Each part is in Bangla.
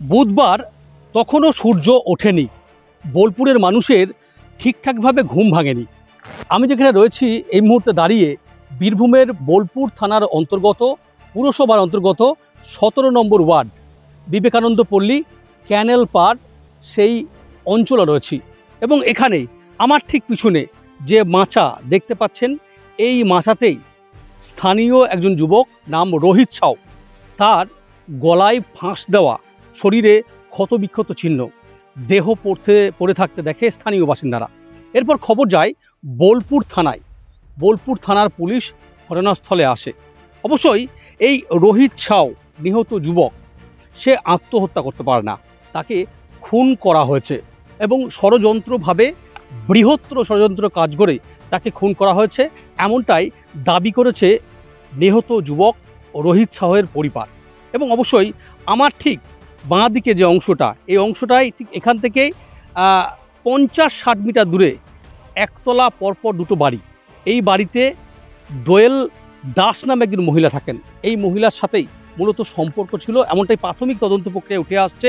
বুধবার তখনও সূর্য ওঠেনি, বোলপুরের মানুষের ঠিকঠাকভাবে ঘুম ভাঙেনি। আমি যেখানে রয়েছি এই মুহূর্তে দাঁড়িয়ে বীরভূমের বোলপুর থানার অন্তর্গত পুরসভার অন্তর্গত 17 নম্বর ওয়ার্ড বিবেকানন্দ পল্লী ক্যানেল পার সেই অঞ্চলে রয়েছি এবং এখানে আমার ঠিক পিছনে যে মাচা দেখতে পাচ্ছেন, এই মাচাতেই স্থানীয় একজন যুবক নাম রোহিত সাউ, তার গলায় ফাঁস দেওয়া, শরীরে ক্ষতবিক্ষত চিহ্ন, দেহ পড়ে থাকতে দেখে স্থানীয় বাসিন্দারা। এরপর খবর যায় বোলপুর থানায়। বোলপুর থানার পুলিশ ঘটনাস্থলে আসে। অবশ্যই এই রোহিত সাউ নিহত যুবক, সে আত্মহত্যা করতে পারে না, তাকে খুন করা হয়েছে এবং ষড়যন্ত্রভাবে বৃহত্তর ষড়যন্ত্র কাজ করে তাকে খুন করা হয়েছে, এমনটাই দাবি করেছে নিহত যুবক রোহিত সাউয়ের পরিবার। এবং অবশ্যই আমার ঠিক বাঁ দিকে যে অংশটা, এই অংশটাই ঠিক এখান থেকে 50-60 মিটার দূরে একতলা পরপর দুটো বাড়ি। এই বাড়িতে দোয়েল দাস নামে একজন মহিলা থাকেন। এই মহিলার সাথেই মূলত সম্পর্ক ছিল, এমনটাই প্রাথমিক তদন্ত প্রক্রিয়ায় উঠে আসছে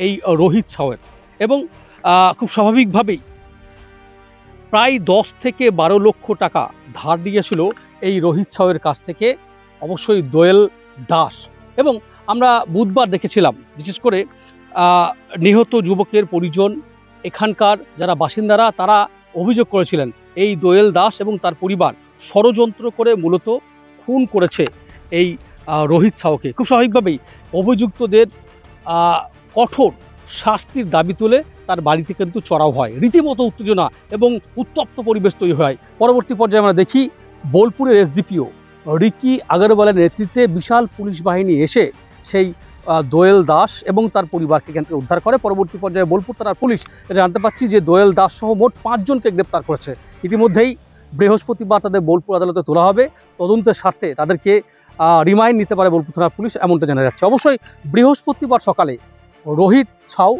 এই রোহিত সাউয়ের। এবং খুব স্বাভাবিকভাবেই প্রায় 10 থেকে 12 লক্ষ টাকা ধার নিয়েছিল এই রোহিত সাউয়ের কাছ থেকে অবশ্যই দোয়েল দাস। এবং আমরা বুধবার দেখেছিলাম, বিশেষ করে নিহত যুবকের পরিজন, এখানকার যারা বাসিন্দারা, তারা অভিযোগ করেছিলেন এই দোয়েল দাস এবং তার পরিবার ষড়যন্ত্র করে মূলত খুন করেছে এই রোহিত সাউকে। খুব স্বাভাবিকভাবেই অভিযুক্তদের কঠোর শাস্তির দাবি তুলে তার বাড়িতে কিন্তু চড়াও হয়। রীতিমতো উত্তেজনা এবং উত্তপ্ত পরিবেশ তৈরি হয়। পরবর্তী পর্যায়ে আমরা দেখি বোলপুরের এসডিপিও রিকি আগরওয়ালের নেতৃত্বে বিশাল পুলিশ বাহিনী এসে সেই দোয়েল দাস এবং তার পরিবারকে এখান থেকে উদ্ধার করে। পরবর্তী পর্যায়ে বোলপুর থানার পুলিশ জানতে পারছি যে দোয়েল দাস সহ মোট 5 জনকে গ্রেপ্তার করেছে। ইতিমধ্যেই বৃহস্পতিবার তাদের বোলপুর আদালতে তোলা হবে। তদন্তের স্বার্থে তাদেরকে রিমাইন্ড নিতে পারে বোলপুর থানার পুলিশ, এমনটা জানা যাচ্ছে। অবশ্যই বৃহস্পতিবার সকালে রোহিত সাউ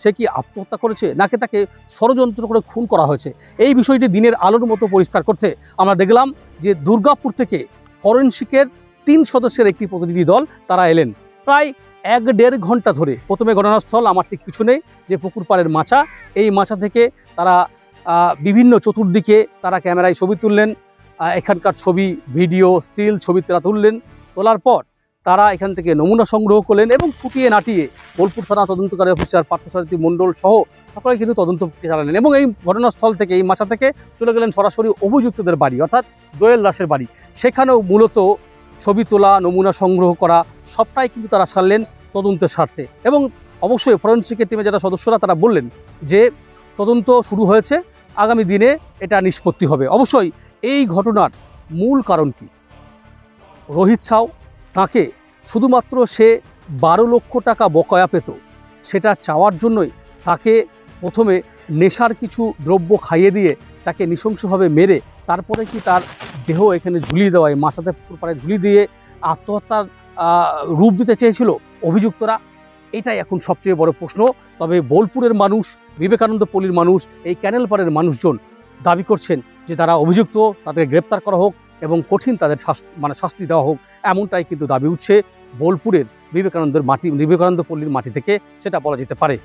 সে কি আত্মহত্যা করেছে নাকি তাকে ষড়যন্ত্র করে খুন করা হয়েছে, এই বিষয়টি দিনের আলোর মতো পরিষ্কার করতে আমরা দেখলাম যে দুর্গাপুর থেকে ফরেনসিকের 3 সদস্যের একটি প্রতিনিধি দল তারা এলেন। প্রায় 1-1.5 ঘন্টা ধরে প্রথমে ঘটনাস্থল আমার ঠিক পিছনে যে পুকুর পাড়ের মাচা, এই মাচা থেকে তারা বিভিন্ন চতুর্দিকে তারা ক্যামেরায় ছবি তুললেন, এখানকার ছবি, ভিডিও, স্টিল ছবি তারা তুললেন। তোলার পর তারা এখান থেকে নমুনা সংগ্রহ করলেন এবং ফুটিয়ে নাটিয়ে বোলপুর থানা তদন্তকারী অফিসার পার্থসারথী মণ্ডল সহ সকলে কিন্তু তদন্ত চালালেন। এবং এই ঘটনাস্থল থেকে, এই মাচা থেকে চলে গেলেন সরাসরি অভিযুক্তদের বাড়ি, অর্থাৎ দোয়েল দাসের বাড়ি। সেখানেও মূলত ছবি তোলা, নমুনা সংগ্রহ করা সবটাই কিন্তু তারা সারলেন তদন্তের স্বার্থে। এবং অবশ্যই ফরেনসিকের টিমে যারা সদস্যরা তারা বললেন যে তদন্ত শুরু হয়েছে, আগামী দিনে এটা নিষ্পত্তি হবে। অবশ্যই এই ঘটনার মূল কারণ কি? রোহিত সাউ, তাকে শুধুমাত্র সে 12 লক্ষ টাকা বকেয়া পেত, সেটা চাওয়ার জন্যই তাকে প্রথমে নেশার কিছু দ্রব্য খাইয়ে দিয়ে তাকে নৃশংসভাবে মেরে তারপরে কি তার দেহ এখানে ঝুলিয়ে দেওয়ায়, মাছাতে পুকুর পাড়ে ঝুলিয়ে দিয়ে আত্মহত্যার রূপ দিতে চেয়েছিল অভিযুক্তরা? এটাই এখন সবচেয়ে বড় প্রশ্ন। তবে বোলপুরের মানুষ, বিবেকানন্দ পল্লীর মানুষ, এই ক্যানেল পাড়ের মানুষজন দাবি করছেন যে তারা অভিযুক্ত, তাদের গ্রেপ্তার করা হোক এবং কঠিন তাদের শাস্তি দেওয়া হোক, এমনটাই কিন্তু দাবি উঠছে বোলপুরের বিবেকানন্দ পল্লীর মাটি থেকে, সেটা বলা যেতে পারে।